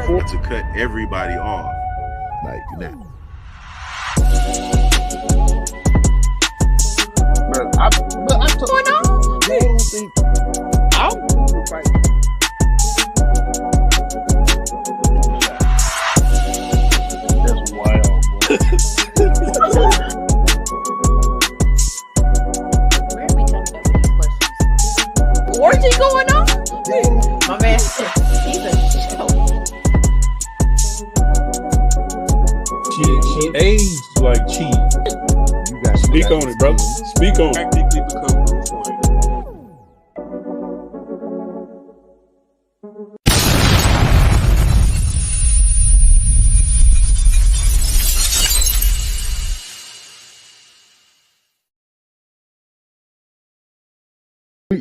to cut everybody off. Like that. I don't think that's wild. Where are we coming up with these questions? Orgy going on? My man said he's a joke. She aged like cheese. You got Speak on it, brother. Speak on it. Practically become Bruce Wayne.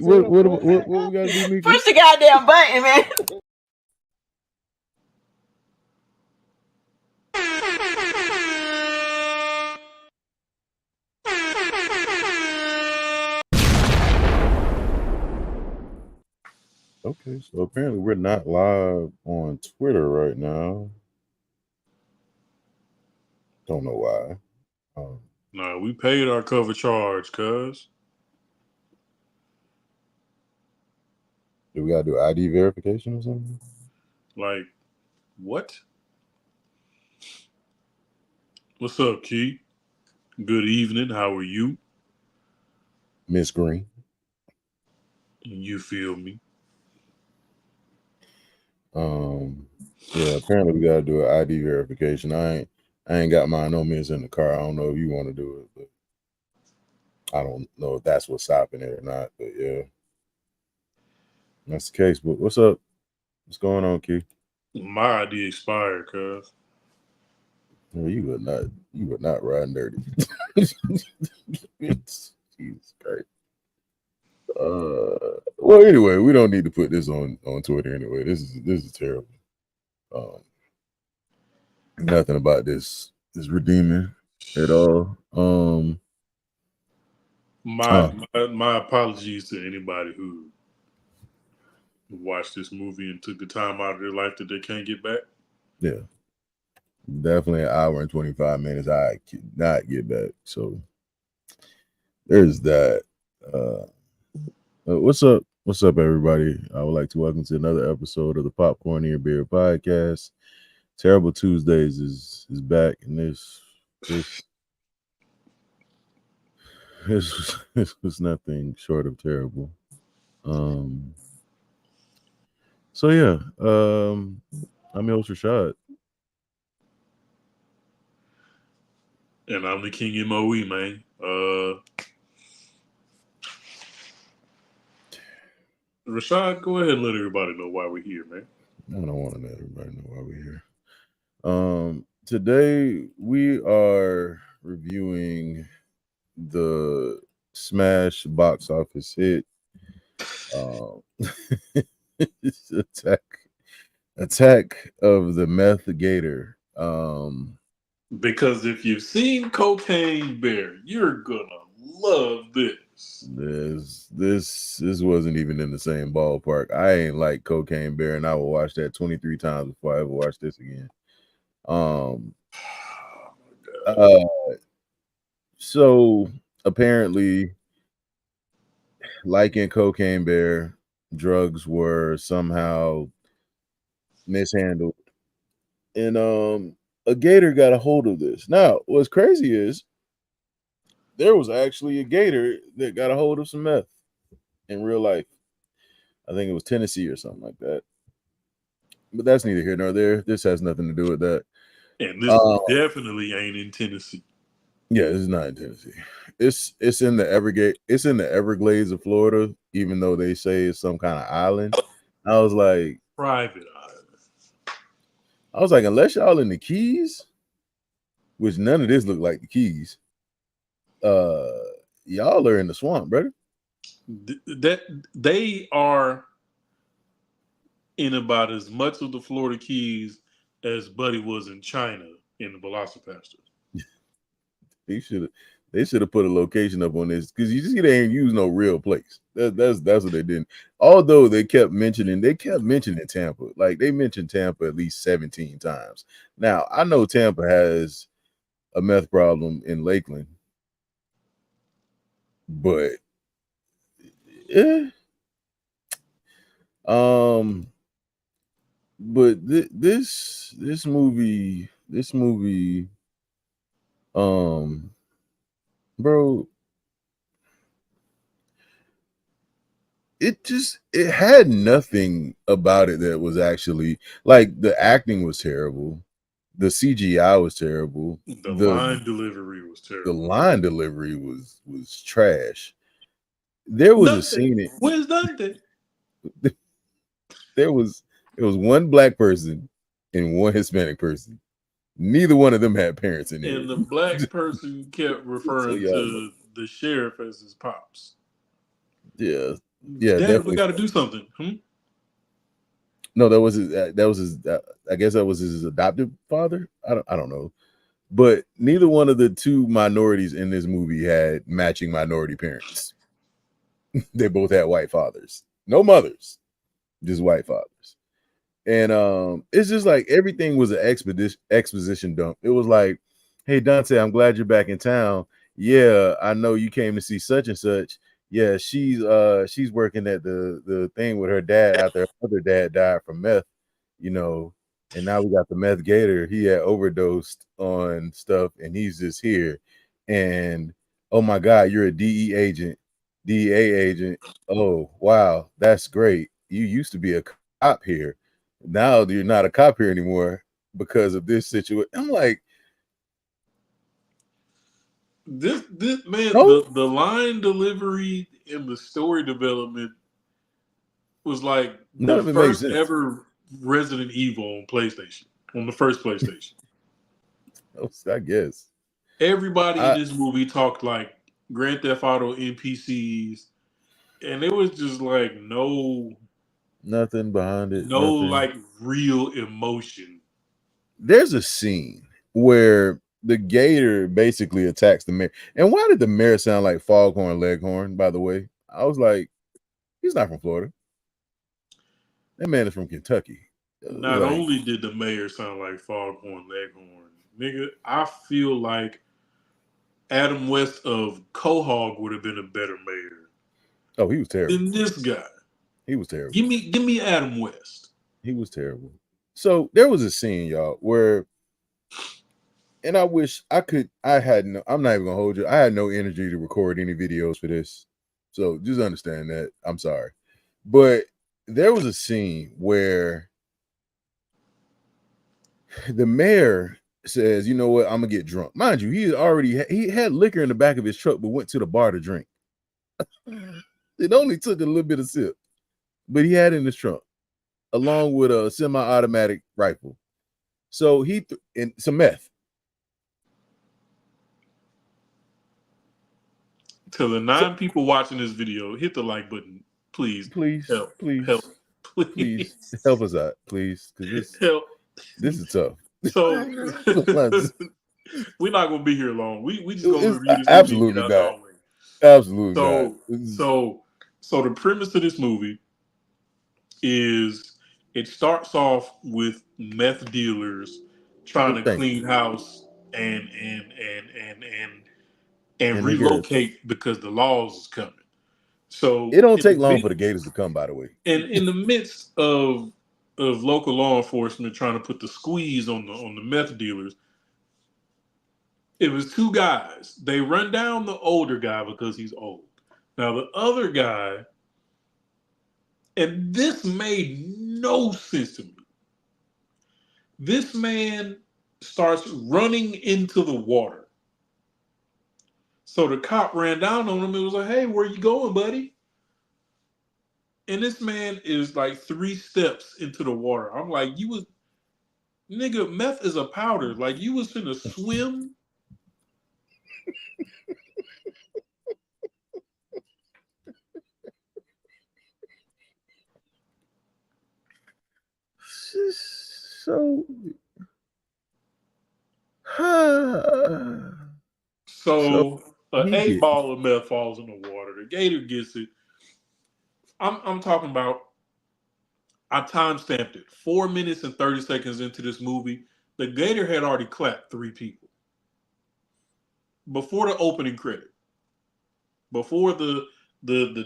What we gotta do, Mika? Push the goddamn button, man. Okay, so apparently we're not live on Twitter right now. Don't know why. Nah, we paid our cover charge, cuz. Do we gotta do ID verification or something? Like, what? What's up, Key? Good evening. How are you? Miss Green. You feel me? Yeah, apparently we gotta do an ID verification. I ain't got my no miss in the car. I don't know if you want to do it, but I don't know if that's what's stopping it or not. But yeah, that's the case. But what's up? What's going on, Key? My ID expired, cuz. No, you were not riding dirty. Jesus Christ. Well, anyway, we don't need to put this on Twitter anyway. This is terrible. Nothing about this is redeeming at all. My apologies to anybody who watched this movie and took the time out of their life that they can't get back. Yeah, definitely an hour and 25 minutes. I could not get back. So there's that. What's up? What's up, everybody? I would like to welcome to another episode of the Popcorn Ear Beer Podcast. Terrible Tuesdays is back, and this was nothing short of terrible. So yeah, I'm your host Rashad, And I'm the King MOE, man. Rashad, go ahead and let everybody know why we're here, man. I don't want to let everybody know why we're here. Today we are reviewing the smash box office hit, attack of the Meth Gator. Because if you've seen Cocaine Bear, you're gonna love this. This wasn't even in the same ballpark. I ain't like Cocaine Bear, and I will watch that 23 times before I ever watch this again. So apparently, like in Cocaine Bear, drugs were somehow mishandled, and a gator got a hold of this. Now, what's crazy is there was actually a gator that got a hold of some meth in real life. I think it was Tennessee or something like that. But that's neither here nor there. This has nothing to do with that. And this definitely ain't in Tennessee. Yeah, this is not in Tennessee. It's in the Everglades of Florida, even though they say it's some kind of island. I was like, private island. I was like, unless y'all in the Keys, which none of this looked like the Keys, y'all are in the swamp, brother. That they are in about as much of the Florida Keys as Buddy was in China in the Velocipaster. They should have put a location up on this because you just they ain't use no real place. That's what they did. Although they kept mentioning Tampa. Like they mentioned Tampa at least 17 times. Now I know Tampa has a meth problem in Lakeland, but eh, um, but this movie, um, bro, it had nothing about it that was actually like the acting was terrible, the CGI was terrible, The the line delivery was the terrible. line delivery was trash. There was a Dante, scene where's Dante? there was one black person and one Hispanic person. Neither one of them had parents in And the there. black person kept So referring y'all know. to the sheriff as his pops. Yeah, yeah, Dad, we definitely. got to do something. No, that was his. That was his. I guess that was his adoptive father. I don't know. But neither one of the two minorities in this movie had matching minority parents. They both had white fathers, no mothers, just white fathers. And it's just like everything was an exposition dump. It was like, hey Dante, I'm glad you're back in town. Yeah, I know you came to see such and such. Yeah, she's working at the thing with her dad after her other dad died from meth, you know, and now we got the meth gator. He had overdosed on stuff and he's just here. And oh my god, you're a DEA agent. Oh wow, that's great. You used to be a cop here, now you're not a cop here anymore because of this situation. I'm like, This man, no, the line delivery and the story development was like none the of it makes first sense. ever Resident Evil on PlayStation, on the first PlayStation. I guess. Everybody in I this movie talked like Grand Theft Auto NPCs, and it was just like Nothing behind it, no nothing. like real emotion. There's a scene where the gator basically attacks the mayor. And why did the mayor sound like Foghorn Leghorn, by the way? I was like, he's not from Florida. That man is from Kentucky. Not Like, only did the mayor sound like Foghorn Leghorn, nigga, I feel like Adam West of Quahog would have been a better mayor oh, he was terrible. than this guy. He was terrible. Give me Adam West. He was terrible. So there was a scene, y'all, where and I wish I could. I had no. I'm not even gonna hold you. I had no energy to record any videos for this, so just understand that. I'm sorry, but there was a scene where the mayor says, "You know what? I'm gonna get drunk." Mind you, he had liquor in the back of his truck, but went to the bar to drink. It only took a little bit of sip, but he had it in his trunk along with a semi-automatic rifle. So and some meth. To the So 9 people watching this video, hit the like button, please. please, Help, help, please, please please, help us out, please, because help. this is tough. So we're not gonna be here long. We just gonna It's review this movie and get absolutely out the not. way. Absolutely not. So so the premise of this movie is it starts off with meth dealers trying to Thank you. clean house and And they get it. relocate because the laws is coming. So It don't take long for the gators to come. By the way, in the midst of local law enforcement trying to put the squeeze on the meth dealers, it was 2 guys. They run down the older guy because he's old. Now the other guy, and this made no sense to me. This man starts running into the water. So the cop ran down on him and was like, "Hey, where you going, buddy?" And this man is like 3 steps into the water. I'm like, you was nigga, meth is a powder. Like you was finna swim. so So An He eight get ball of meth falls in the water. The gator gets it. I'm talking about. I time stamped it. 4 minutes and 30 seconds into this movie, the gator had already clapped three people before the opening credit. Before the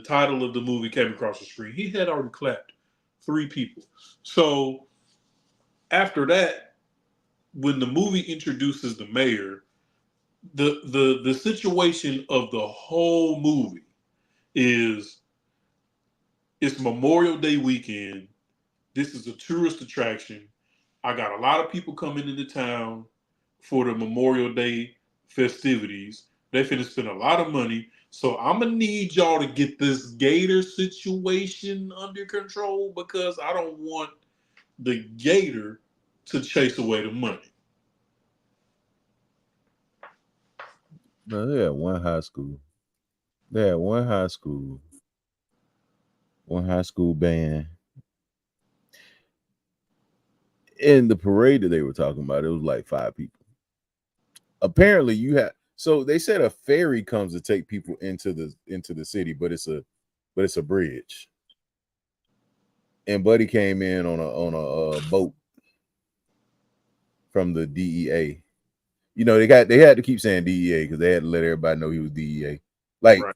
title of the movie came across the screen, he had already clapped three people. So after that, when the movie introduces the mayor, the situation of the whole movie is it's Memorial Day weekend. This is a tourist attraction. I got a lot of people coming into town for the Memorial Day festivities. They finna spend a lot of money. So I'm gonna need y'all to get this gator situation under control because I don't want the gator to chase away the money. no, they had one high school. They had one high school band. In the parade that they were talking about, it was like 5 people. Apparently, you have. So they said a ferry comes to take people into the city, but it's a bridge. And Buddy came in on a boat from the DEA. You know, they had to keep saying DEA because they had to let everybody know he was DEA. Like Right.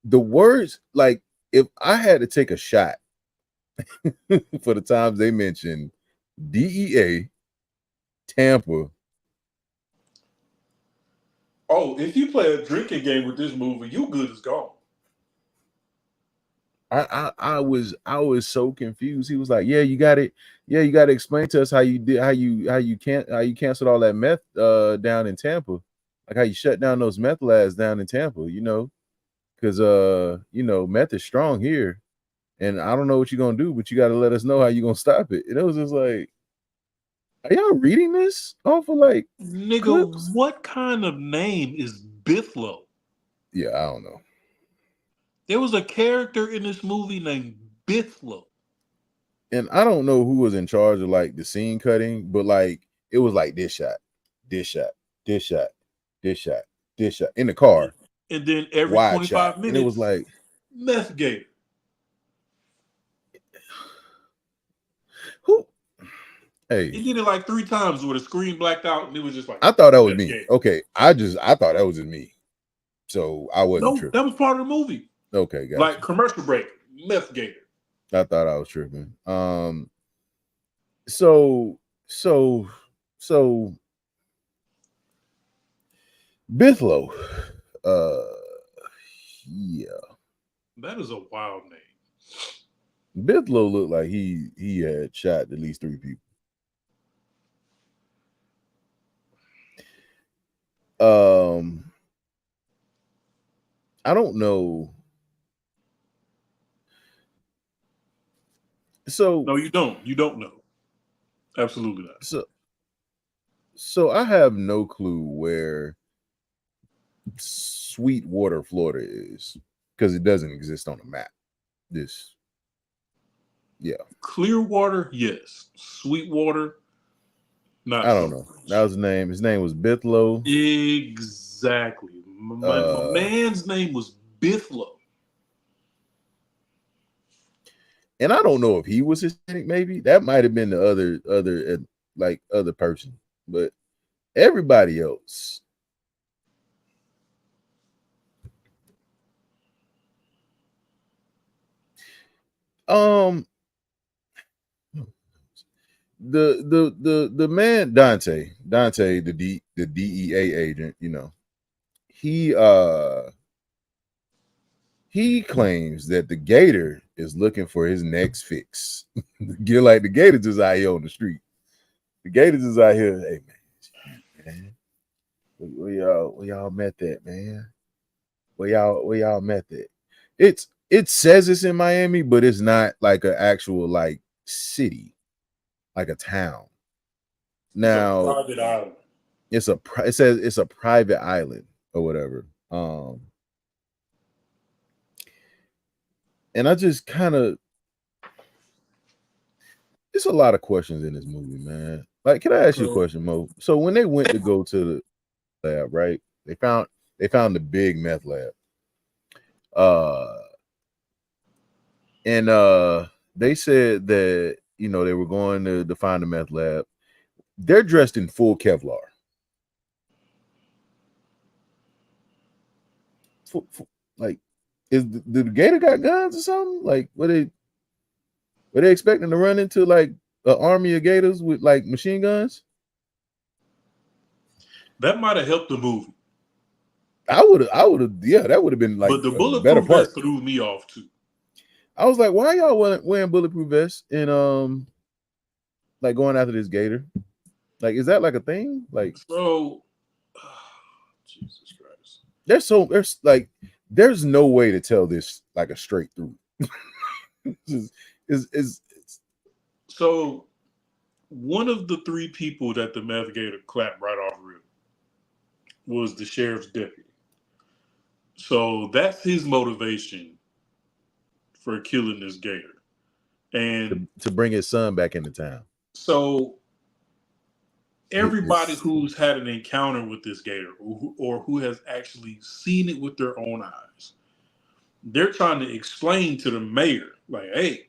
the words, like if I had to take a shot for the times they mentioned DEA, Tampa. Oh, if you play a drinking game with this movie, you good as gone. I was so confused. He was like, "Yeah, you got it. Yeah, you got to explain to us how you did how you canceled all that meth down in Tampa, like how you shut down those meth labs down in Tampa. Because meth is strong here, and I don't know what you're gonna do, but you got to let us know how you're gonna stop it." And it was just like, are y'all reading this off of like Nigga, clips? what kind of name is Bithlow? Yeah, I don't know. There was a character in this movie named Bithlow. And I don't know who was in charge of like the scene cutting, but like it was like this shot, this shot, this shot, this shot, this shot in the car, And then every wide shot, 25 and it was minutes, like, Meth Gator. who? He Hey, did it like 3 times where the screen blacked out and it was just like I thought that was Meth me. Gator. Okay, I thought that was just me, so I wasn't No, that tripping. was part of the movie. Okay, Like gotcha. commercial break, Meth Gator. I thought I was tripping. So so so Bithlow, uh, yeah, That is a wild name. Bithlow looked like he had shot at least 3 people. Um, I don't know. So No, you don't. You don't know. Absolutely not. so so I have no clue where Sweetwater, Florida is because it doesn't exist on the map. This, yeah, Clearwater, yes. Sweetwater, not I don't so know. That much. was the name. His name was Bithlow. Exactly. My Uh, man's name was Bithlow. and I don't know if he was Hispanic. Maybe that might have been the other like other person, but everybody else. Um, the man Dante the DEA agent, he he claims that the Gator is looking for his next fix. Get like the Gator just out here on the street. The Gator just out here, hey man, where y'all met that, man? Where y'all met that? It says it's in Miami, but it's not like an actual like city, like a town. It's a Now private island. it says it's a private island or whatever. And I just kind of it's a lot of questions in this movie, man. Like, can I ask you a question, Mo? So when they went to go to the lab, right? They found They found the big meth lab. Uh, and they said that they were going to find the meth lab. They're dressed in full Kevlar. Like, did the Gator got guns or something? Like, were they expecting to run into like an army of Gators with like machine guns? That might have helped the movie, I would have, yeah, that would have been like but the a better bulletproof vest part. threw me off too. I was like, why y'all wearing bulletproof vests and like going after this Gator? Like, is that like a thing? Like, So, Jesus Christ. there's no way to tell this like a straight through. is So, one of the three people that the meth gator clapped right off rip was the sheriff's deputy. So that's his motivation for killing this gator. And to bring his son back into town. so everybody It's who's had an encounter with this gator or who has actually seen it with their own eyes, they're trying to explain to the mayor, like, hey,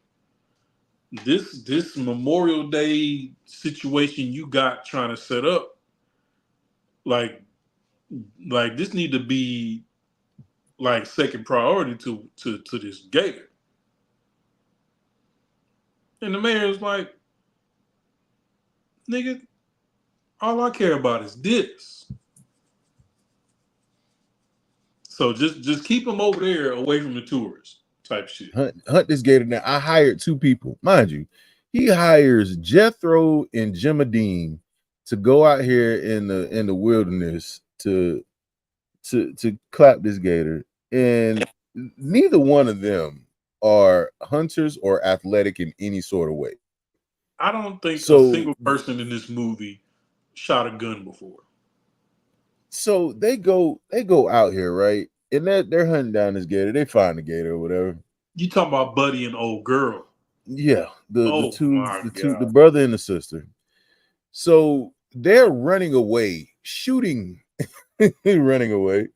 this Memorial Day situation you got trying to set up, like this need to be like second priority to this gator. And the mayor's like, nigga, all I care about is this. So just keep them over there away from the tourists type shit. hunt this Gator now. I hired two people, mind you. He hires Jethro and Jimadine to go out here in the wilderness to clap this Gator, and neither one of them are hunters or athletic in any sort of way. I don't think a So single person in this movie shot a gun before. so they go out here, right? And they're hunting down this Gator. They find the Gator or whatever. You talking about Buddy and old girl? Yeah, Oh my the god! brother and the sister. So they're running away, shooting, running away.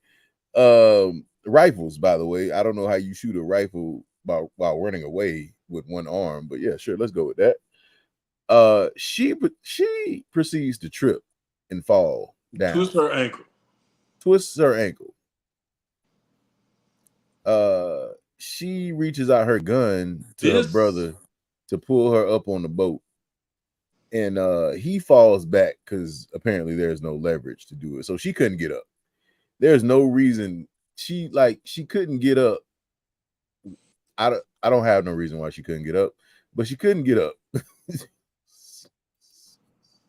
Rifles, by the way. I don't know how you shoot a rifle while running away with one arm, but yeah, sure, let's go with that. She proceeds to trip and fall down, Twists her ankle. twists her ankle. She reaches out her gun to her brother to pull her up on the boat, and he falls back because apparently there's no leverage to do it, so she couldn't get up. There's no reason she couldn't get up. I don't have no reason why she couldn't get up, but she couldn't get up.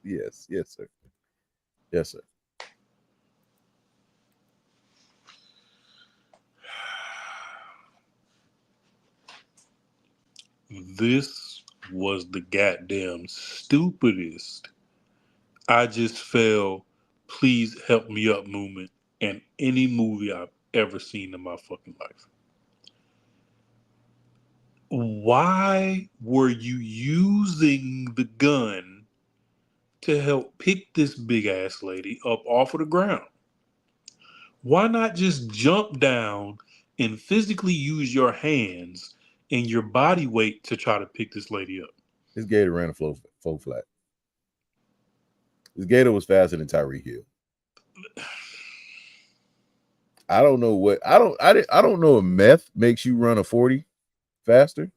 Yes, sir. Yes, sir. This was the goddamn stupidest I just fell, please help me up movement in any movie I've ever seen in my fucking life. Why were you using the gun to help pick this big ass lady up off of the ground? Why not just jump down and physically use your hands and your body weight to try to pick this lady up? This Gator ran a full flat. This Gator was faster than Tyreek Hill. I don't know what I don't know if meth makes you run a 40 faster.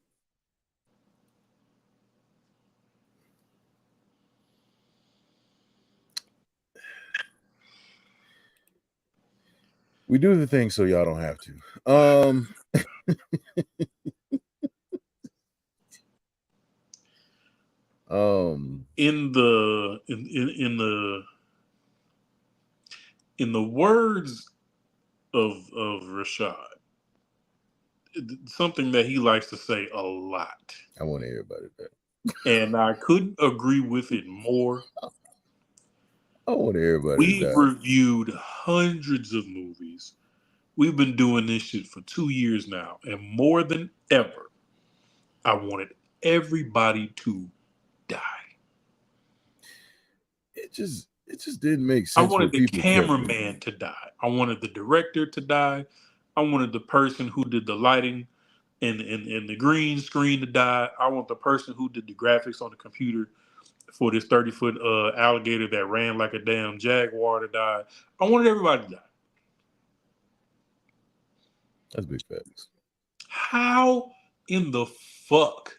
We do the thing so y'all don't have to. In the in the words of Rashad, something that he likes to say a lot. I want to hear about it. And I couldn't agree with it more. I want to hear about it. We've reviewed hundreds of movies. We've been doing this shit for 2 years now. And more than ever, I wanted everybody to die. It just didn't make I sense wanted what the people kept doing. cameraman to die. I wanted the director to die. I wanted the person who did the lighting and the green screen to die. I want the person who did the graphics on the computer for this 30-foot alligator that ran like a damn jaguar to die. I wanted everybody to die. That's big facts. How in the fuck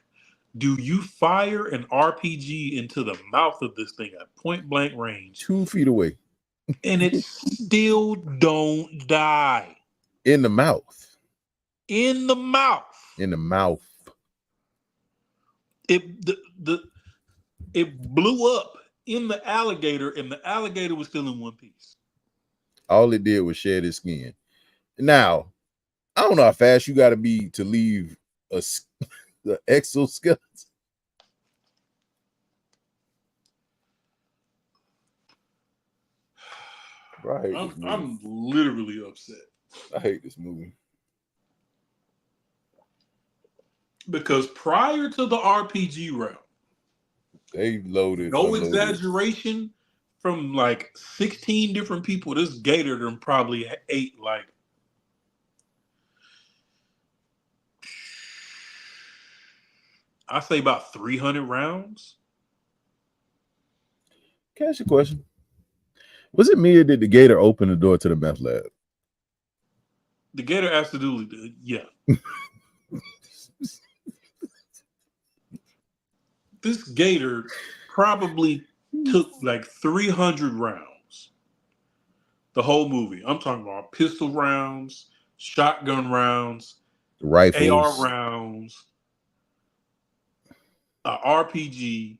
do you fire an RPG into the mouth of this thing at point blank range 2 feet away. and it still don't die? In the mouth. In the mouth. In the mouth. It blew up in the alligator, and the alligator was still in one piece. All it did was shed its skin. Now, I don't know how fast you got to be to leave the exoskeleton. Right. I'm literally upset. I hate this movie. Because prior to the RPG round, they loaded. No exaggeration, from like 16 different people, this Gator them probably ate like I say about 300 rounds. Can I ask you a question? Was it me or did the Gator open the door to the meth lab? The Gator absolutely did, yeah. This Gator probably took like 300 rounds. The whole movie. I'm talking about pistol rounds, shotgun rounds, rifles, AR rounds, RPG.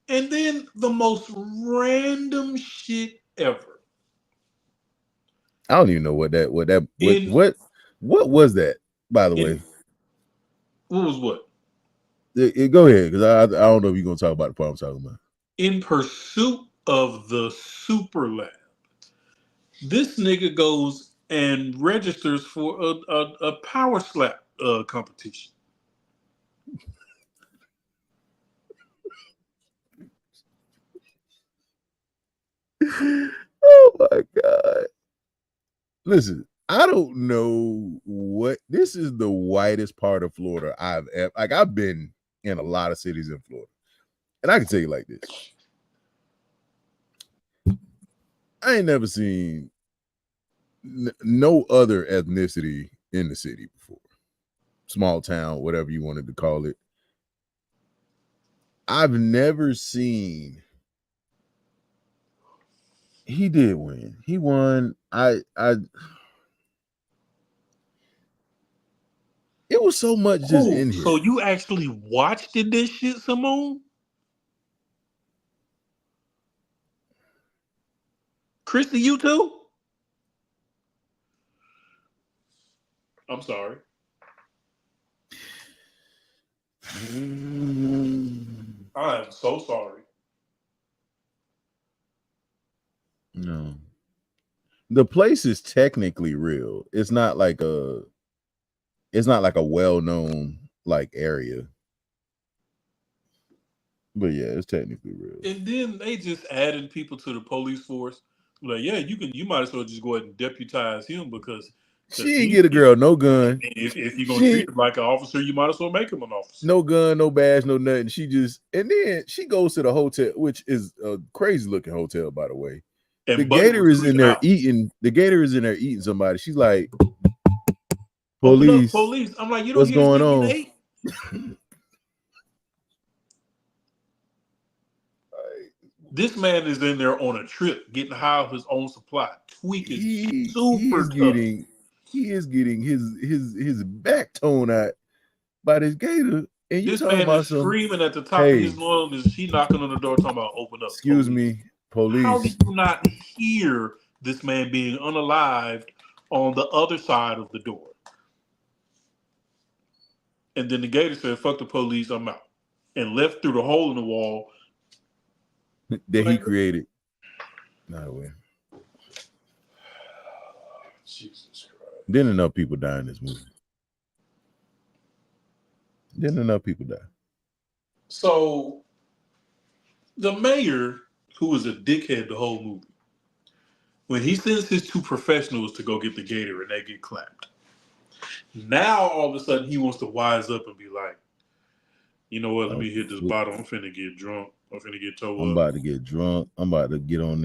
And then the most random shit ever. I don't even know what was that, by the way. What was what? Go ahead, because I don't know if you're going to talk about the part I'm talking about. In pursuit of the super lab, this nigga goes and registers for a power slap competition. Oh my God. Listen, I don't know what this is. The whitest part of Florida I've ever, like, I've been in a lot of cities in Florida, and I can tell you like this: I ain't never seen no other ethnicity in the city before. Small town, whatever you wanted to call it. I've never seen. He did win. He won. It was so much just in here. So you actually watched this shit, Simone? Christy, you too? I'm sorry. I am so sorry. No. The place is technically real. It's not like a well-known like area. But yeah, it's technically real. And then they just added people to the police force. Like, yeah, you might as well just go ahead and deputize him because she ain't get a girl no gun. If you're gonna treat him like an officer, you might as well make him an officer. No gun, no badge, no nothing. And then she goes to the hotel, which is a crazy looking hotel, by the way. And the Gator is in there eating. The Gator is in there eating somebody. She's like, police. Police. I'm like, you don't what's going on? This man is in there on a trip, getting high off his own supply, tweaking. He is getting his back torn out by this Gator. And this man is screaming at the top of his lungs. She knocking on the door, talking about open up. Excuse me, police. How did you not hear this man being unalived on the other side of the door? And then the Gator said, "Fuck the police, I'm out," and left through the hole in the wall that he created. Not way. Jesus Christ. Didn't enough people die in this movie. Didn't enough people die. So The mayor, who was a dickhead the whole movie, when he sends his two professionals to go get the gator and they get clapped, now all of a sudden he wants to wise up and be like, you know what? Let Oh, me hit this bottle. I'm finna get drunk. I'm finna get I'm toe up. about to get drunk. I'm about to get on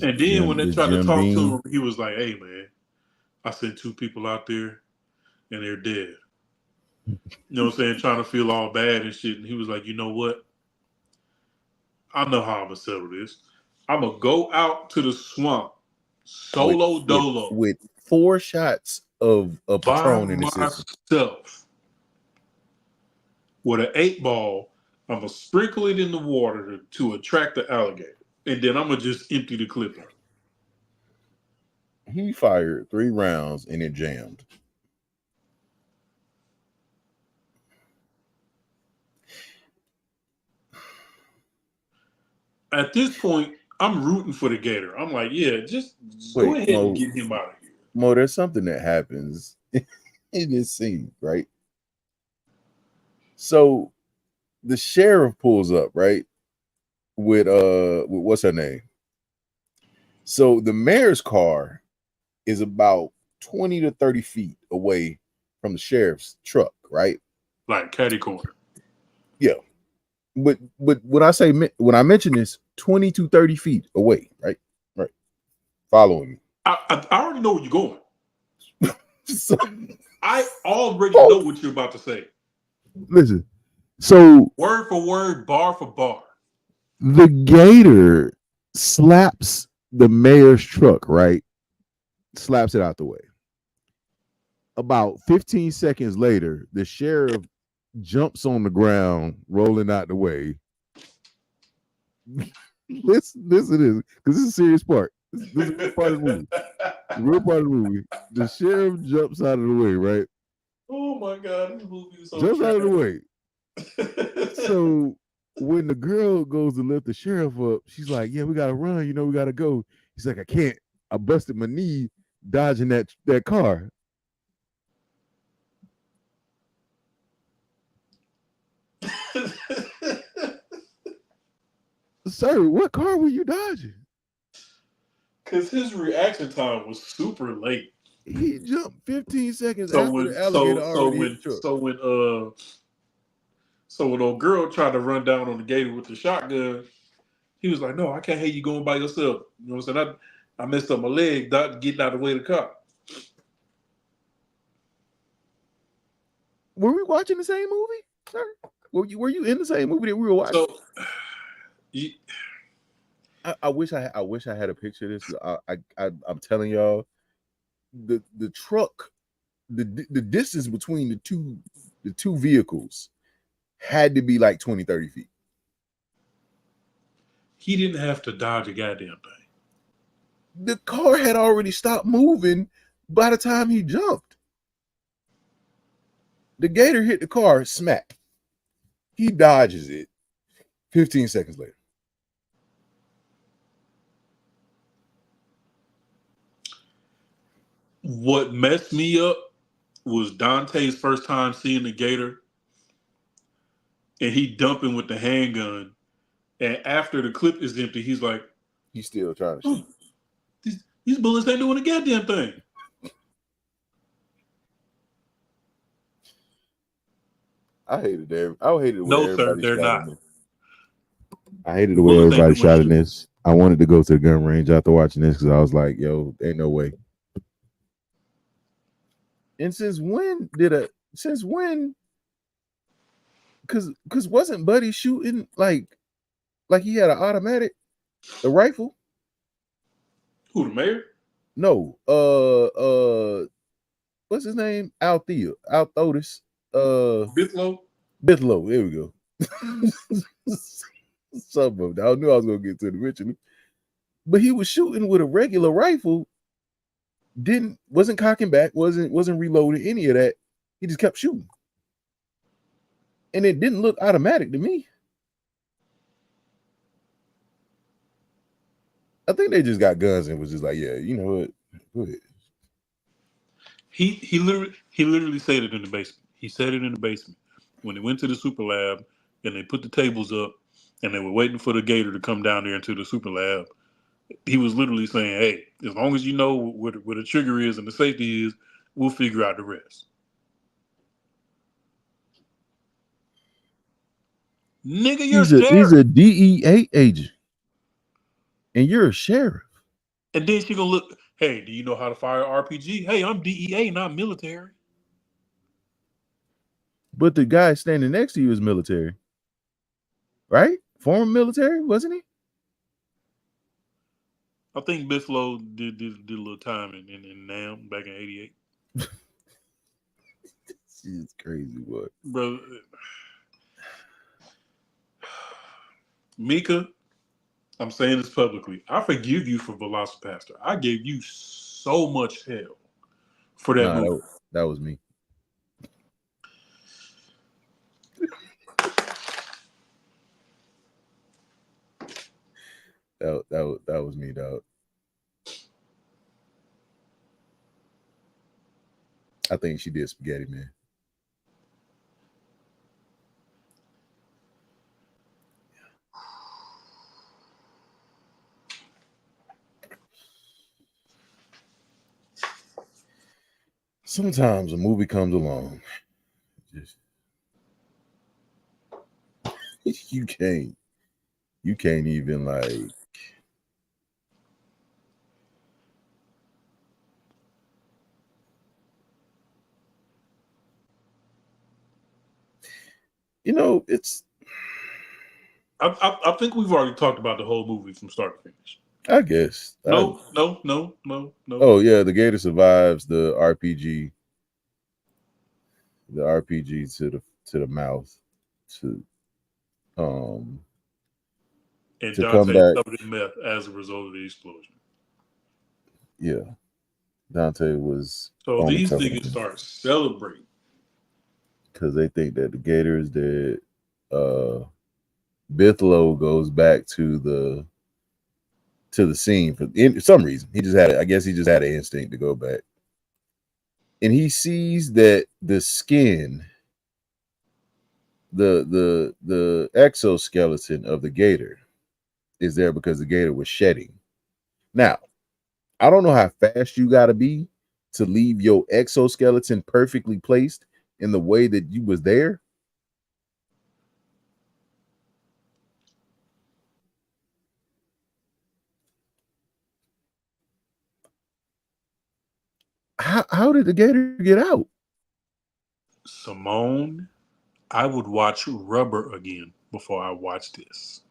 And then when they this tried to Jim talk to Beam. him, he was like, "Hey man, I sent two people out there and they're dead." You know what I'm saying? Trying to feel all bad and shit. And he was like, "You know what? I know how I'm gonna settle this. I'm gonna go out to the swamp, with solo dolo, with 4 shots of a by Patron in the system. myself, with an 8 ball. I'm gonna sprinkle it in the water to attract the alligator, and then I'm gonna just empty the clip out." He fired 3 rounds and it jammed. At this point, I'm rooting for the gator. I'm like, yeah, just go Wait, ahead and get him out of here. Mo, there's something that happens in this scene, right? So the sheriff pulls up, right? With what's her name? So the mayor's car is about 20 to 30 feet away from the sheriff's truck, right? Like catty corner. Yeah. But when I mention this, 20 to 30 feet away, right? Right. Following me. I already know where you're going. So, I already know what you're about to say. listen. So Word for word, bar for bar. the gator slaps the mayor's truck, right? Slaps it out the way. About 15 seconds later, the sheriff jumps on the ground, rolling out the way. Listen to this, because this is a serious part. This is a real part of the movie. The real part of the movie. The sheriff jumps out of the way, right? Oh my god, this movie is so Jumps out of the way. way. So when the girl goes to lift the sheriff up, she's like, "Yeah, we gotta run. We gotta go." He's like, "I can't. I busted my knee dodging that car." Sir, what car were you dodging? Because his reaction time was super late. He jumped 15 seconds So after when the alligator already hit the truck. so when old girl tried to run down on the gator with the shotgun, he was like, "No, I can't have you going by yourself." You know what I'm saying? I messed up my leg getting out of the way of the cop. Were we watching the same movie, sir? Were you in the same movie that we were watching? So you, I wish I had a picture of this. I'm telling y'all, the truck, the distance between the two vehicles had to be like 20, 30 feet. he didn't have to dodge a goddamn thing. The car had already stopped moving by the time he jumped. The gator hit the car, smack. He dodges it 15 seconds later. What messed me up was Dante's first time seeing the gator, and he dumping with the handgun. And after the clip is empty, he's like, He's still trying to shoot. These bullets ain't doing a goddamn thing. I hated the way No, sir, everybody they're shot not. in this. I hated the way Bullets ain't everybody doing shot in shit. this. I wanted to go to the gun range after watching this because I was like, "Yo, ain't no way." And since when? Because wasn't Buddy shooting like he had an automatic, a rifle? Who, the mayor? No, what's his name? Althotis, Bithlow? Bithlow. There we go. Some of them. I knew I was gonna get to it eventually, but he was shooting with a regular rifle. Wasn't cocking back, wasn't reloading any of that. He just kept shooting, and it didn't look automatic to me. I think they just got guns and was just like, yeah, you know what? Go ahead. He literally said it in the basement. He said it in the basement when they went to the super lab and they put the tables up. and they were waiting for the Gator to come down there into the super lab. He was literally saying, "Hey, as long as you know where the trigger is and the safety is, we'll figure out the rest." Nigga, you're He's sheriff. a DEA agent, and you're a sheriff. And then she gonna look. Hey, do you know how to fire RPG? Hey, I'm DEA, not military. But the guy standing next to you is military, right? Former military, wasn't he? I think Bifflo did a little time in Nam back in '88. It's crazy, what? Bro, Mika, I'm saying this publicly. I forgive you for Velocipaster. I gave you so much hell for that Nah, movie. that was me. That was me, dog. I think she did Spaghetti Man. Sometimes a movie comes along, just you can't even like. It's. I think we've already talked about the whole movie from start to finish. I guess. No. Oh yeah, the Gator survives the RPG. The RPG to the mouth, to um And to come Dante back. covered in meth as a result of the explosion. Yeah, Dante was So only these covered niggas start celebrating. because they think that the Gator is dead. Bithlow goes back to the scene for some reason. I guess he just had an instinct to go back, and he sees that the skin, the exoskeleton of the Gator, is there because the Gator was shedding. Now, I don't know how fast you got to be to leave your exoskeleton perfectly placed in the way that you was there. How did the Gator get out? Simone, I would watch Rubber again before I watch this.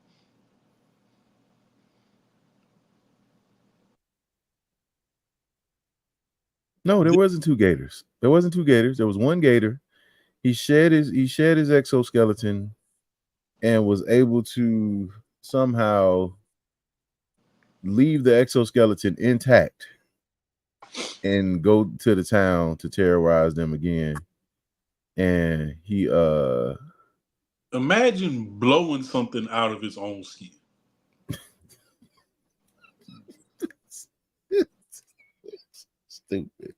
No, there wasn't two Gators. There wasn't two Gators. There was one Gator. He shed his exoskeleton and was able to somehow leave the exoskeleton intact and go to the town to terrorize them again. And he Imagine blowing something out of its own skin. stupid.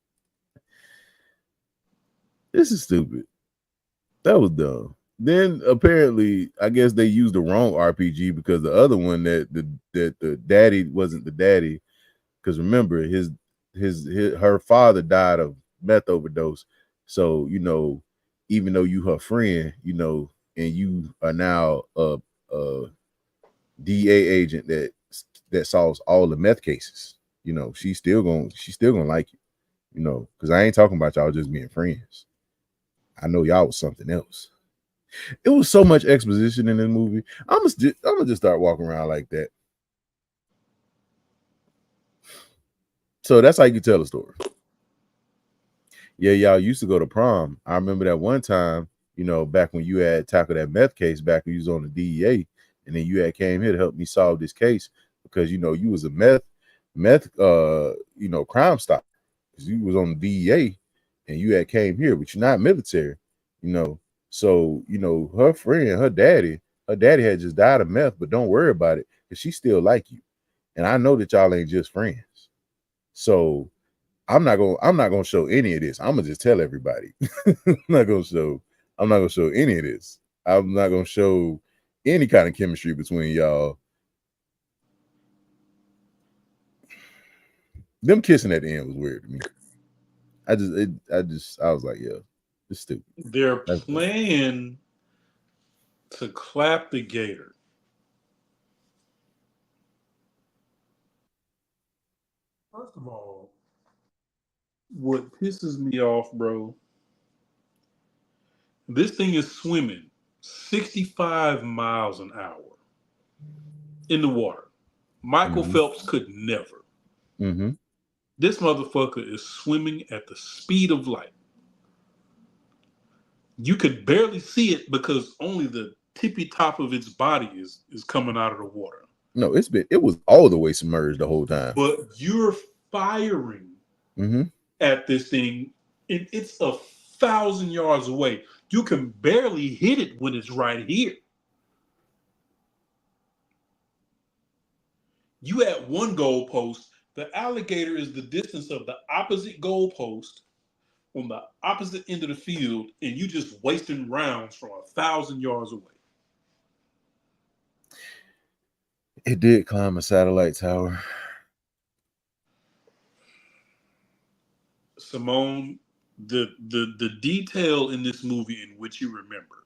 This is stupid. That was dumb. Then apparently, I guess they used the wrong RPG because the other one that the daddy wasn't the daddy. Because remember, her father died of meth overdose. So even though you her friend, and you are now a DA agent that solves all the meth cases, she's still gonna like you, because I ain't talking about y'all just being friends. I know y'all was something else. It was so much exposition in this movie. I'm gonna just start walking around like that. So that's how you tell a story. Yeah, y'all used to go to prom. I remember that one time, back when you had tackled that meth case back when you was on the DEA, and then you had came here to help me solve this case because you was a meth crime stop. Because you was on the DEA and you had came here, but you're not military, So, her daddy had just died of meth, but don't worry about it because she still like you. And I know that y'all ain't just friends. So I'm not gonna show any of this. I'm gonna just tell everybody. I'm not gonna show any of this. I'm not gonna show any kind of chemistry between y'all. Them kissing at the end was weird to me. I was like, yeah, it's stupid. Their That's bad. plan to clap the Gator. First of all, what pisses me off, bro, this thing is swimming 65 miles an hour in the water. Michael Mm-hmm. Phelps could never. Mm-hmm. This motherfucker is swimming at the speed of light. You could barely see it because only the tippy top of its body is coming out of the water. No, it was all the way submerged the whole time. But you're firing Mm-hmm. at this thing, and it's 1,000 yards away. You can barely hit it when it's right here. You at one goalpost, the alligator is the distance of the opposite goalpost on the opposite end of the field, and you just wasting rounds from 1,000 yards away. It did climb a satellite tower. Simone, the detail in this movie in which you remember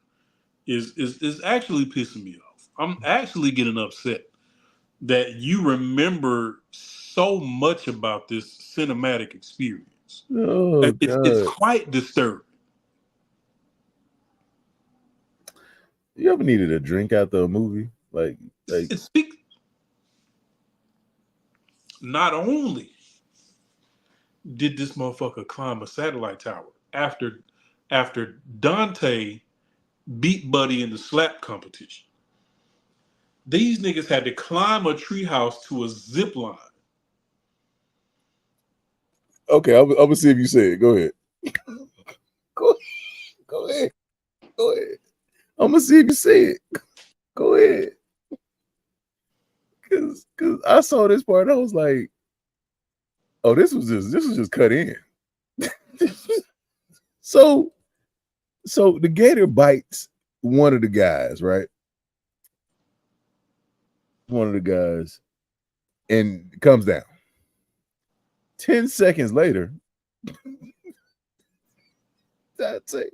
is actually pissing me off. I'm actually getting upset that you remember so much about this cinematic experience. Oh It's God. quite disturbing. You ever needed a drink after a movie? Like It speaks. Not only did this motherfucker climb a satellite tower after Dante beat Buddy in the slap competition, these niggas had to climb a treehouse to a zip line. okay, I'm gonna see if you say it. Go ahead. Go ahead. Go ahead. I'm gonna see if you say it. Go ahead. Cause I saw this part, I was like, oh, this was just cut in. So the gator bites one of the guys, right? One of the guys, and comes down. 10 seconds later, that's it.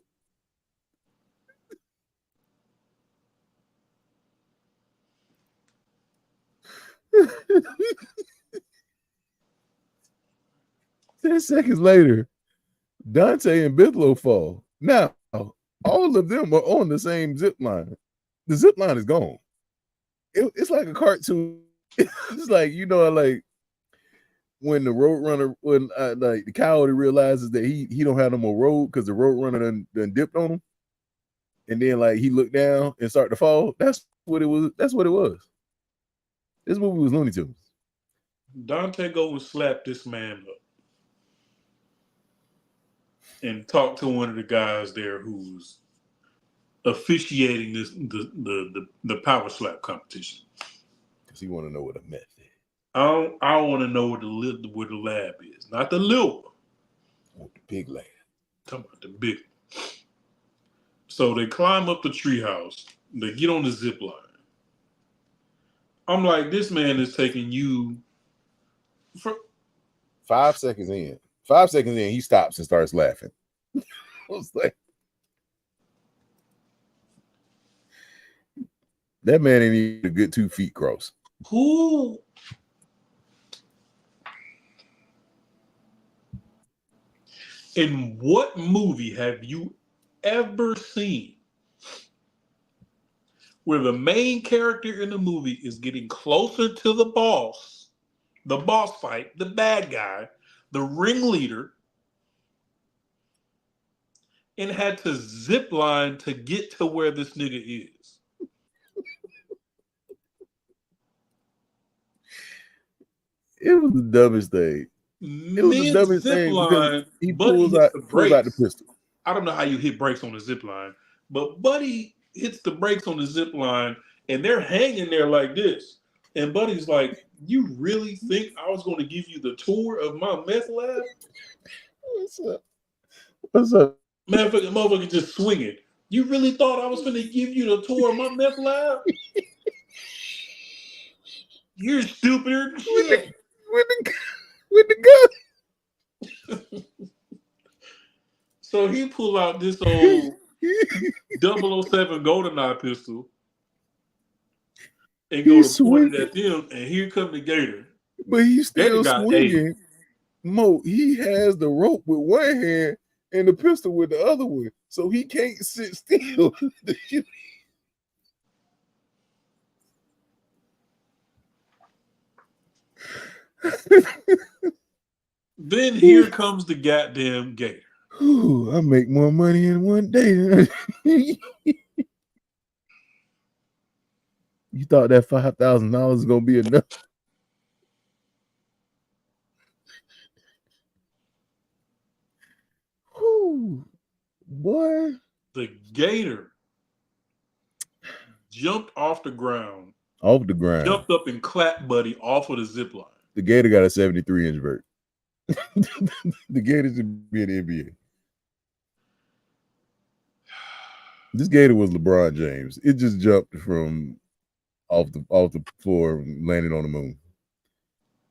Ten seconds later, Dante and Bithlow fall. Now, all of them are on the same zip line. The zip line is gone. It's like a cartoon. It's like, like when the road runner, like the coyote realizes that he don't have no more road because the road runner done dipped on him, and then like he looked down and started to fall. That's what it was. That's what it was. This movie was Looney Tunes. Dante go and slap this man up and talk to one of the guys there who's officiating the power slap competition. Because he want to know what a meth is. I don't want to know where the lab is, not the little one. I want the big lab. Talking about the big one. So they climb up the treehouse. They get on the zip line. I'm like, this man is taking you for 5 seconds in. 5 seconds in, he stops and starts laughing. I was like, that man ain't even a good 2 feet cross. who? In what movie have you ever seen where the main character in the movie is getting closer to the boss fight, the bad guy, the ringleader, and had to zip line to get to where this nigga is? It was the dumbest thing. It was the dumbest thing because he pulls out the pistol. I don't know how you hit brakes on a zip line, but Buddy hits the brakes on the zip line and they're hanging there like this. And Buddy's like, you really think I was going to give you the tour of my meth lab? What's up? What's up? Motherfucker just swinging. You really thought I was going to give you the tour of my meth lab? You're stupider than shit. with the gun. So he pulled out this old He 007 GoldenEye pistol and go to he's point it swinging, at them, and here come the Gator. but he's Gator still got AIDS. swinging. Mo, he has the rope with one hand and the pistol with the other one, so he can't sit still. Then here comes the goddamn Gator. Ooh, I make more money in one day. You thought that $5,000 was gonna be enough? Ooh, boy. The Gator jumped off the ground, Off the ground. jumped up and clapped Buddy off of the zip line. The Gator got a 73-inch vert. The Gator should be in the NBA. This Gator was LeBron James. It just jumped from off the floor and landed on the moon.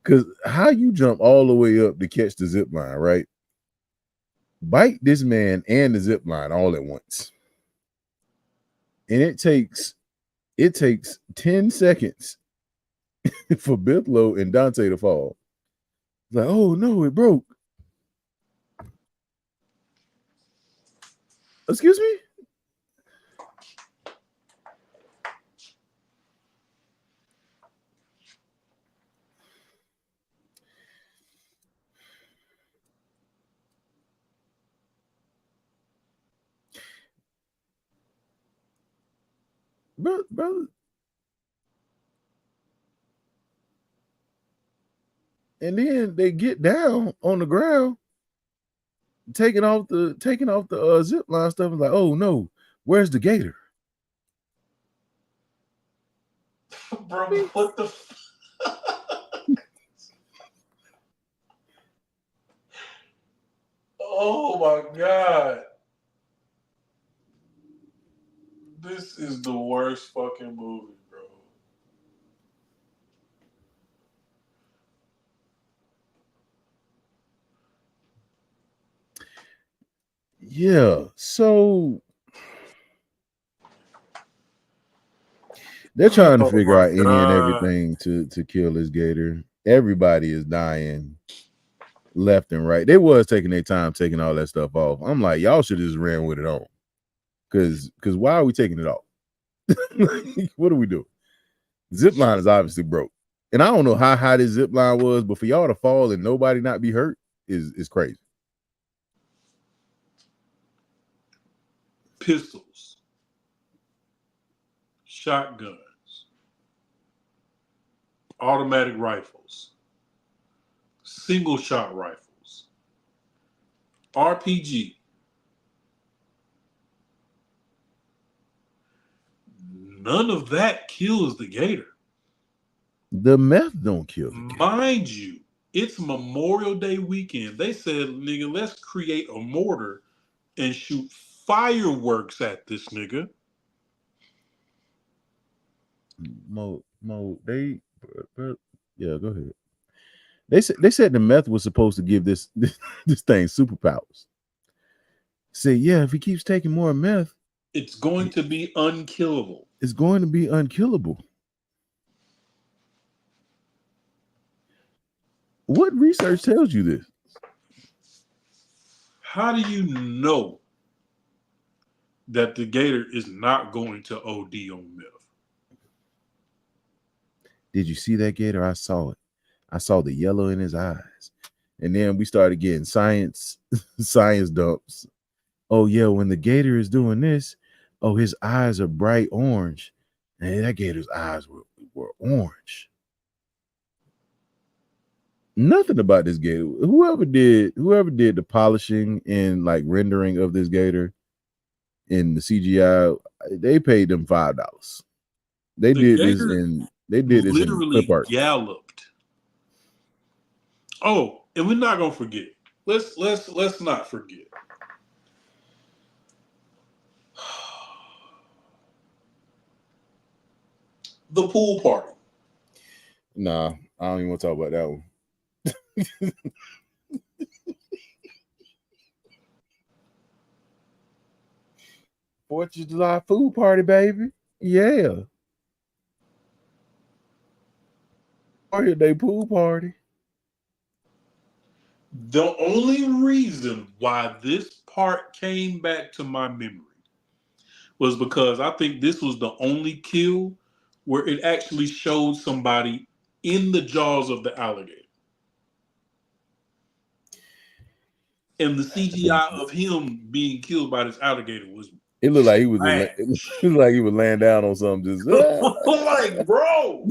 Because how you jump all the way up to catch the zip line, right? Bite this man and the zip line all at once. And it takes 10 seconds for Bithlow and Dante to fall. It's like, oh no, it broke. Excuse me? Brother. And then they get down on the ground, taking off the zip line stuff. And like, oh no, where's the Gator? Bro, what the Oh my God. This is the worst fucking movie, bro. Yeah, so they're trying to figure out any and everything to kill this Gator. Everybody is dying left and right. They was taking their time taking all that stuff off. I'm like, y'all should have just ran with it on. Cause why are we taking it off? What are we doing? Zip line is obviously broke. And I don't know how high this zip line was, but for y'all to fall and nobody not be hurt is crazy. Pistols, shotguns, automatic rifles, single shot rifles, RPG. None of that kills the Gator. The meth don't kill the Gator. Mind you, it's Memorial Day weekend. They said, nigga, let's create a mortar and shoot fireworks at this nigga. Mo, yeah, go ahead. They said the meth was supposed to give this thing superpowers. Say, yeah, if he keeps taking more meth, it's going to be unkillable. It's going to be unkillable. What research tells you this? How do you know that the Gator is not going to OD on meth? Did you see that Gator? I saw it. I saw the yellow in his eyes. And then we started getting science dumps. Oh, yeah, when the Gator is doing this, oh, his eyes are bright orange. And that Gator's eyes were orange. Nothing about this Gator. Whoever did the polishing and like rendering of this Gator in the CGI, they paid them $5. They did this in clip art. Galloped. Oh, and we're not gonna forget. Let's not forget. The pool party. Nah, I don't even want to talk about that one. 4th of July food party, baby. Yeah. Or they pool party. The only reason why this part came back to my memory was because I think this was the only kill where it actually showed somebody in the jaws of the alligator. And the CGI of him being killed by this alligator was It looked like he was trash. it looked like he was laying down on something. Just Like, bro.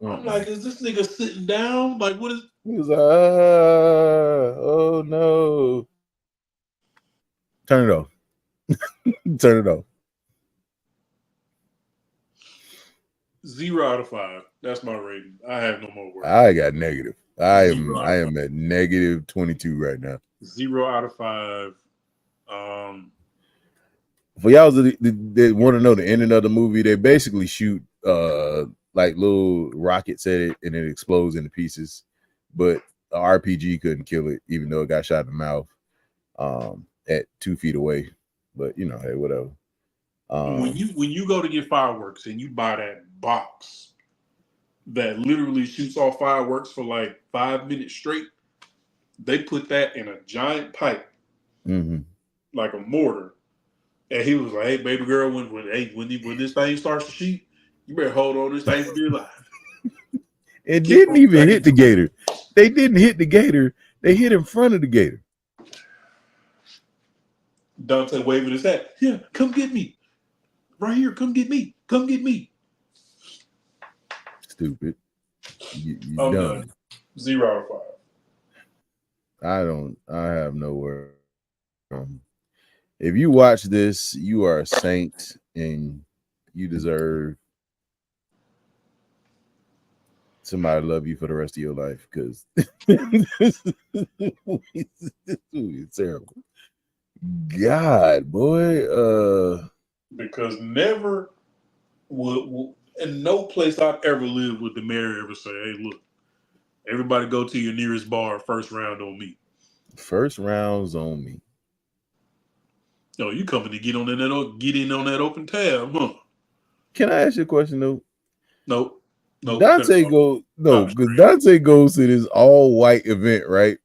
I'm like, is this nigga sitting down? Like, what is? He was like, oh no. Turn it off. Turn it off. 0 out of 5. That's my rating. I have no more words. I got negative. I am 0 out of 5. at negative 22 right now. 0 out of 5. For y'all that want to know the ending of the movie, they basically shoot like little rockets at it and it explodes into pieces. But the RPG couldn't kill it, even though it got shot in the mouth at 2 feet away. But you know, hey, whatever. When you go to get fireworks and you buy that box that literally shoots off fireworks for like 5 minutes straight, they put that in a giant pipe, like a mortar. And he was like, "Hey, baby girl, when this thing starts to shoot, you better hold on this thing for dear life." It didn't even hit the gator. They didn't hit the gator. They hit in front of the gator. Dante waving his hat. Yeah, come get me. Right here, come get me. Come get me. Stupid. You I'm dumb. done. 0 out of 5. I have no word. If you watch this, you are a saint and you deserve somebody to love you for the rest of your life because this movie is terrible. God, boy. Because never would in no place I've ever lived would the mayor ever say, "Hey, look, everybody go to your nearest bar. First round on me." First rounds on me. No, you coming to get in on that open tab, huh? Can I ask you a question though? Nope. Dante goes because Dante goes to this all white event, right?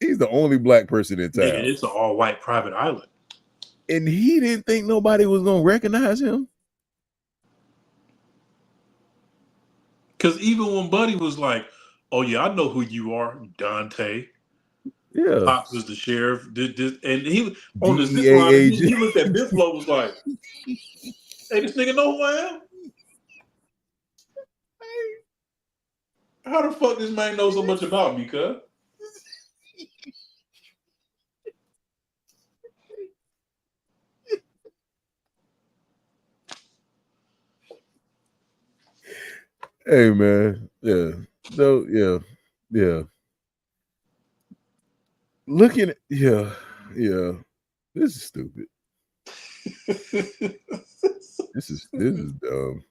He's the only black person in town. Nigga, it's an all white private island. And he didn't think nobody was gonna recognize him. Because even when Buddy was like, "Oh yeah, I know who you are, Dante." Yeah. Pops is the sheriff. And he on the zip DEA line, agent. he looked at Bifflo was like, "Hey, this nigga know who I am? How the fuck this man know so much about me, cuz?" Hey man, yeah, no, yeah. Looking at this is stupid. This is dumb.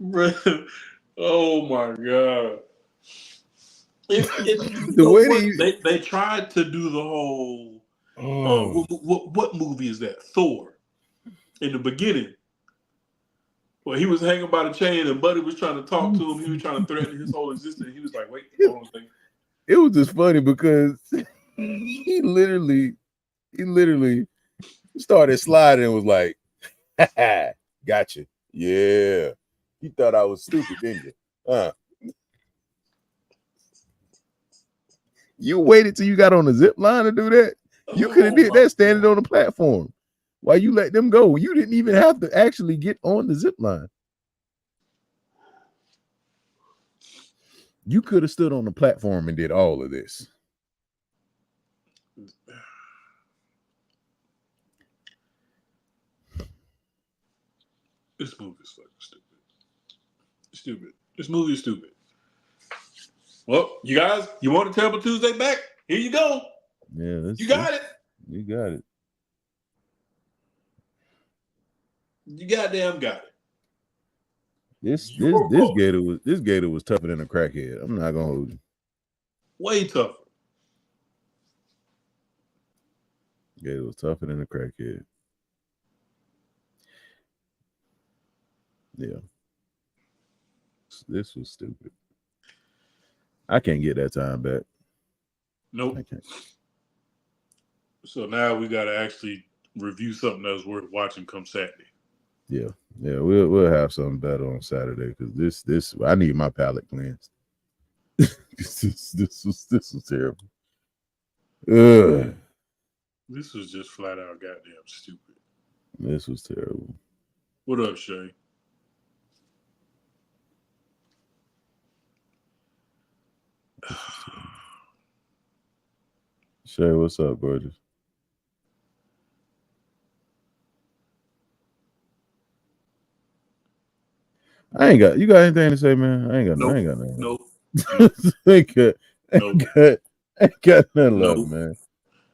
Bruh. Oh my god! The way they tried to do the whole. What movie is that? Thor. In the beginning, well, he was hanging by the chain, and Buddy was trying to talk to him. He was trying to threaten his whole existence. He was like, "Wait, hold on a second." It was just funny because he literally started sliding and was like, "Gotcha, yeah." You thought I was stupid, didn't you? You waited till you got on the zip line to do that. You could have did that standing on the platform. Why you let them go? You didn't even have to actually get on the zip line. You could have stood on the platform and did all of this. This movie is fucking stupid. Stupid. This movie is stupid. Well, you guys, you want a Terrible Tuesday back? Here you go. Yeah, You got it. You got it. You goddamn got it. This Your vote. Gator was tougher than a crackhead. I'm not gonna hold you. Way tougher. Gator was tougher than a crackhead. Yeah. This was stupid. I can't get that time back. Nope. I can't. So now we got to actually review something that's worth watching come Saturday. Yeah, we'll have something better on Saturday because this I need my palate cleansed. this was terrible. Ugh. This was just flat out goddamn stupid. This was terrible. What up, Shay? Shay, what's up, gorgeous? You got anything to say, man? I ain't got nothing. Nope. ain't got nothing left, man.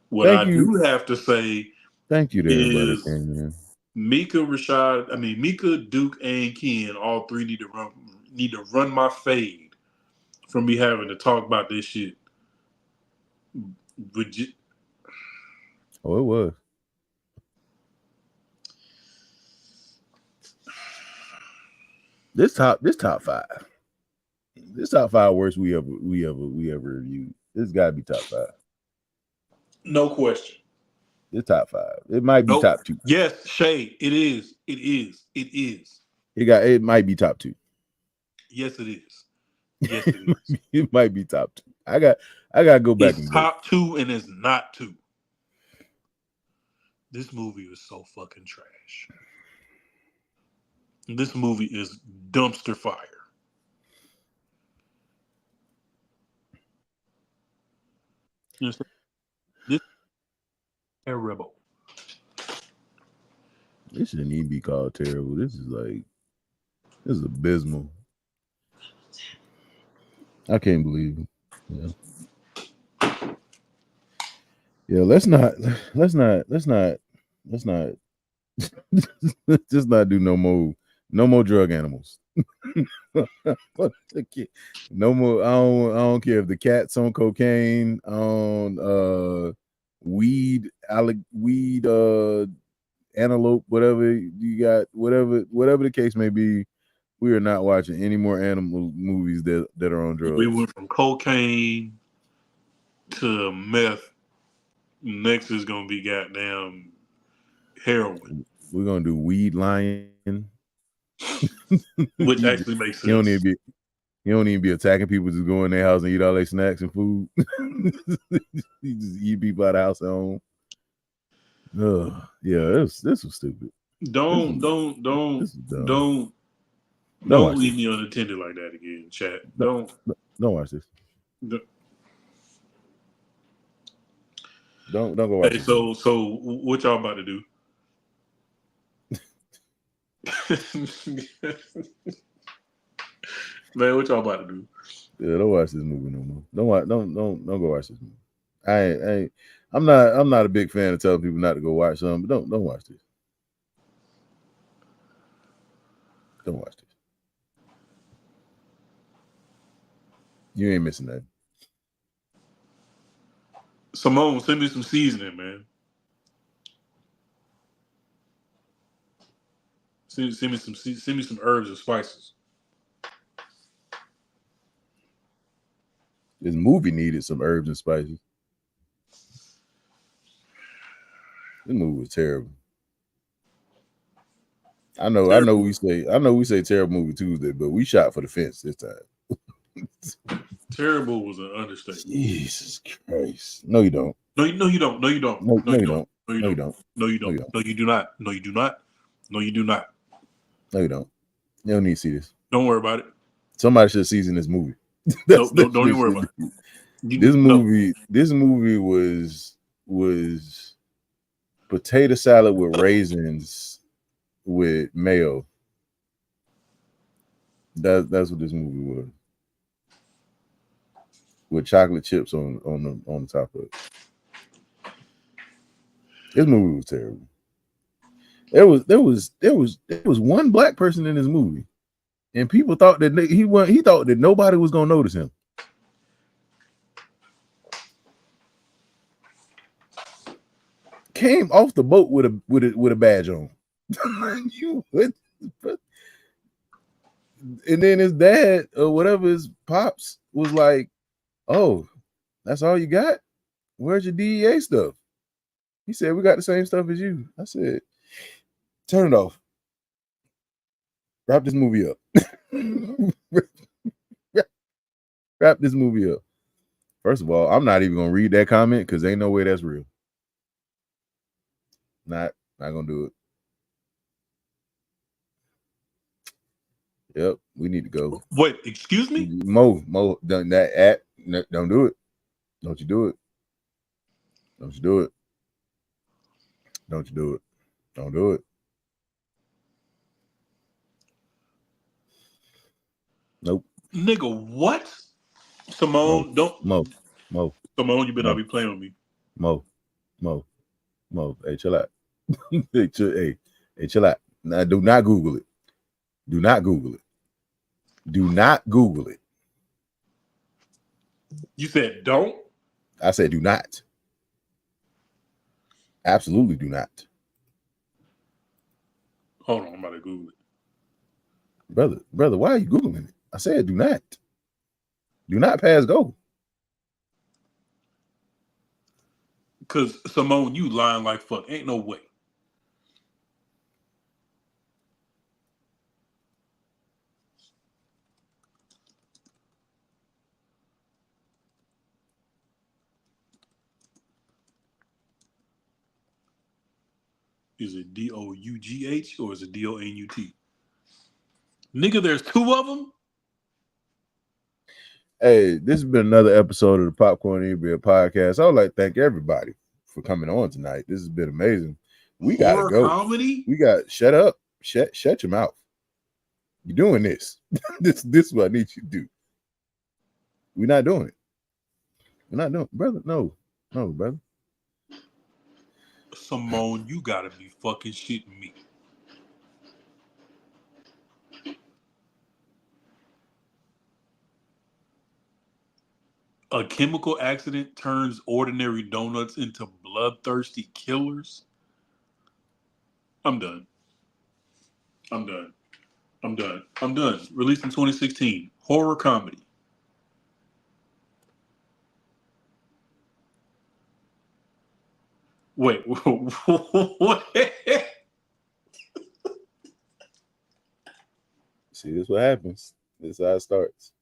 What I do have to say, thank you to everybody is that came in. Mika, Duke, and Ken, all three need to run my fade from me having to talk about this shit. Oh, it was. This top five. This top five worst we ever reviewed. This got to be top five. No question. It's top five. It might be top two. Yes, Shay, it is. It might be top two. Yes, it is. Yes, it is. It might be top two. I gotta go back. It's top two, and it's not two. This movie is so fucking trash. This movie is dumpster fire. This is terrible. This shouldn't even be called terrible. This is abysmal. I can't believe it. Yeah, let's not just not do no more drug animals. No more. I don't care if the cat's on cocaine, on weed, antelope, whatever you got, whatever the case may be. We are not watching any more animal movies that are on drugs. We went from cocaine to meth. Next is gonna be goddamn heroin. We're gonna do weed lion, which actually makes sense. You don't even be attacking people. Just go in their house and eat all their snacks and food. You just eat people out of the house at home. Yeah, this was stupid. Don't leave me unattended like that again, chat. Don't watch this. Don't go watch this. So what y'all about to do? Man, what y'all about to do? Yeah, don't watch this movie no more. Don't go watch this movie. I'm not a big fan of telling people not to go watch something, but don't watch this. Don't watch this. You ain't missing that. Simone, send me some seasoning, man. Send me some herbs and spices. This movie needed some herbs and spices. This movie was terrible. I know we say terrible movie Tuesday, but we shot for the fence this time. Terrible was an understatement. Jesus Christ. No, you don't. No, you don't. No, you don't. No, you don't. don't. No, you don't. No, you don't. No, you do not. No, you do not. No, you do not. No, you don't. You don't need to see this. Don't worry about it. Somebody should have seen this movie. Don't even worry about it. This movie was potato salad with raisins with mayo. That's what this movie was. with chocolate chips on the top of it. This movie was terrible. There was one black person in this movie, and people thought that he thought that nobody was gonna notice him. Came off the boat with a badge on. You would, and then his dad or whatever his pops was like, "Oh, that's all you got? Where's your DEA stuff?" He said, "We got the same stuff as you." I said, "Turn it off. Wrap this movie up." Wrap this movie up. First of all, I'm not even gonna read that comment because ain't no way that's real. Not gonna do it. Yep, we need to go. Wait, excuse me? Mo, don't do it. Don't you do it. Don't you do it. Don't you do it. Don't do it. Nope. Nigga, what? Simone, don't. Mo. Simone, you better not be playing with me. Mo. Hey, chill out. Hey, chill out. Now, do not Google it. Do not Google it. Do not Google it. You said don't? I said do not. Absolutely do not. Hold on, I'm about to Google it. Brother, why are you Googling it? I said do not. Do not pass go. Because, Simone, you lying like fuck. Ain't no way. Is it DOUGH or is it DONUT? Nigga, there's two of them? Hey, this has been another episode of the Popcorn Inebriate podcast. I would like to thank everybody for coming on tonight. This has been amazing. We gotta go. Comedy? We got shut up. Shut your mouth. You're doing this. This is what I need you to do. We're not doing it. We're not doing it. Brother. No, brother. Simone, you gotta be fucking shitting me. A chemical accident turns ordinary donuts into bloodthirsty killers? I'm done. Released in 2016. Horror comedy. Wait, what? See, this is what happens. This is how it starts.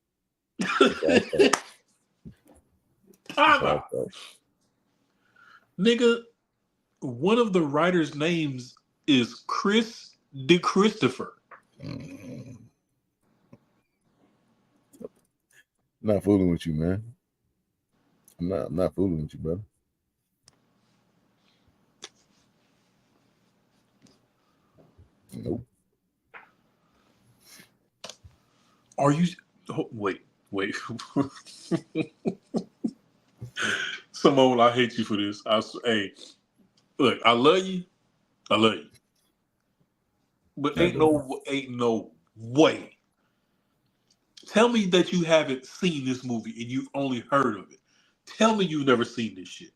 Nigga, one of the writers' names is Chris DeChristopher. I'm not fooling with you, man. I'm not fooling with you, brother. Nope. Are you? Oh, wait. Simone, I hate you for this. Hey, look, I love you, but ain't no way. Tell me that you haven't seen this movie and you've only heard of it. Tell me you've never seen this shit.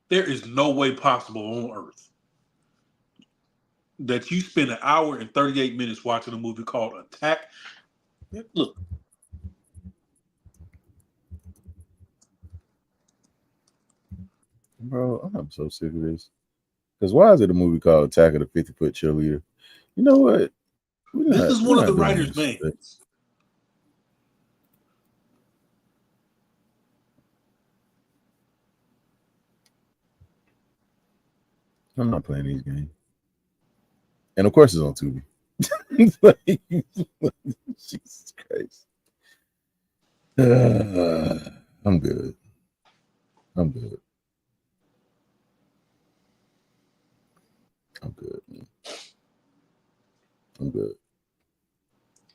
There is no way possible on earth that you spend an hour and 38 minutes watching a movie called Attack. Look. Bro, I'm so sick of this. Because why is it a movie called Attack of the 50-Foot Cheerleader? You know what? This is one of the writers' names. I'm not playing these games. And of course it's on Tubi. Jesus Christ. I'm good. I'm good. I'm good.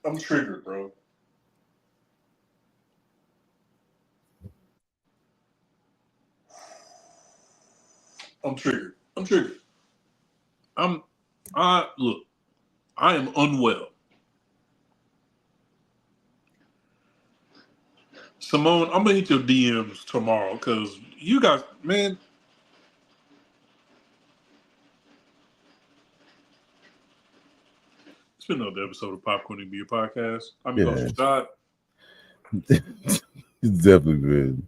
I'm triggered, bro. I'm triggered. Look, I am unwell. Simone, I'm gonna hit your DMs tomorrow because you guys, man. It's been another episode of Popcorn and Beer Podcast. I'm your host, Todd. It's definitely been.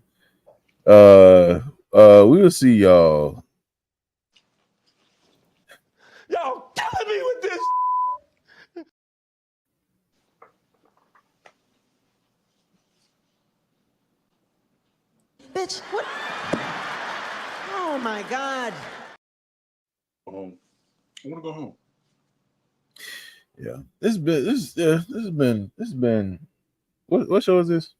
We'll see y'all. Y'all killing me with this. Bitch, what? Oh my God. Go home. I want to go home. Yeah, this has been. What show is this?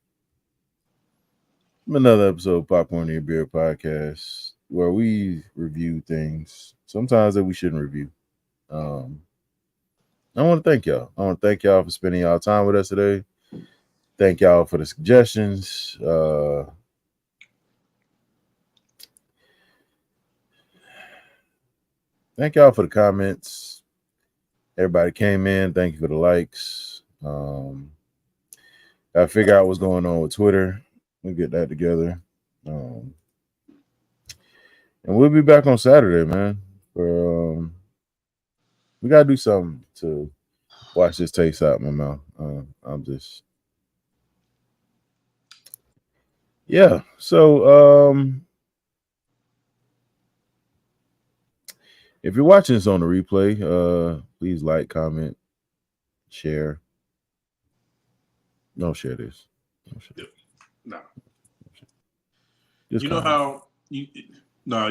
Another episode of Popcorn and Beer Podcast where we review things sometimes that we shouldn't review. I want to thank y'all. I want to thank y'all for spending y'all time with us today. Thank y'all for the suggestions. Thank y'all for the comments. Everybody came in. Thank you for the likes. Gotta figure out what's going on with Twitter. We'll get that together. And we'll be back on Saturday, man. For we gotta do something to wash this taste out of my mouth. I'm just So if you're watching this on the replay, please like, comment, share. Don't share this. No. Just you know comment. how you ain't Go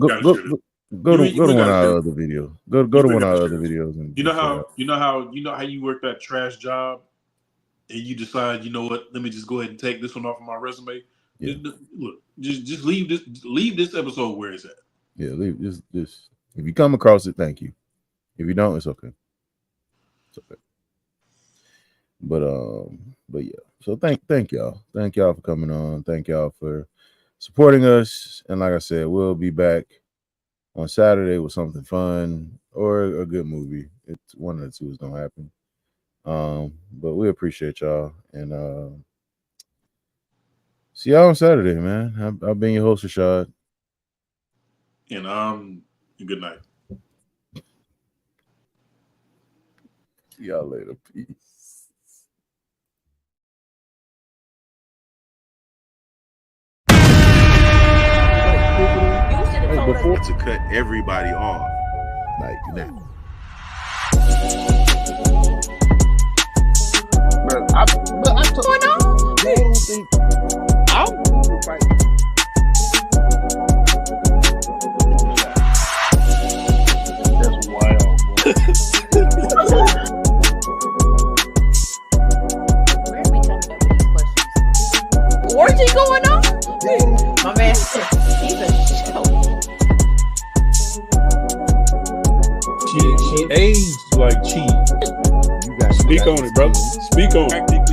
gotta share this. to one of our other videos. Go to one of our other videos and you know how you work that trash job and you decide, you know what, let me just go ahead and take this one off of my resume. Yeah. Look, just leave this episode where it's at. Yeah, leave just if you come across it, thank you. If you don't, it's okay. It's okay. But yeah. So thank y'all. Thank y'all for coming on. Thank y'all for supporting us. And like I said, we'll be back on Saturday with something fun or a good movie. It's one of the two is gonna happen. But we appreciate y'all and see y'all on Saturday, man. I've been your host, Rashad. And good night. See y'all later. Peace. Before to cut everybody off. Like that. I took. going on? I don't think. Right. That's wild, bro. Where are we coming up with these questions? Orgy going on? My man, he's a joke. She aged like cheese. Speak on it, brother. Speak on it.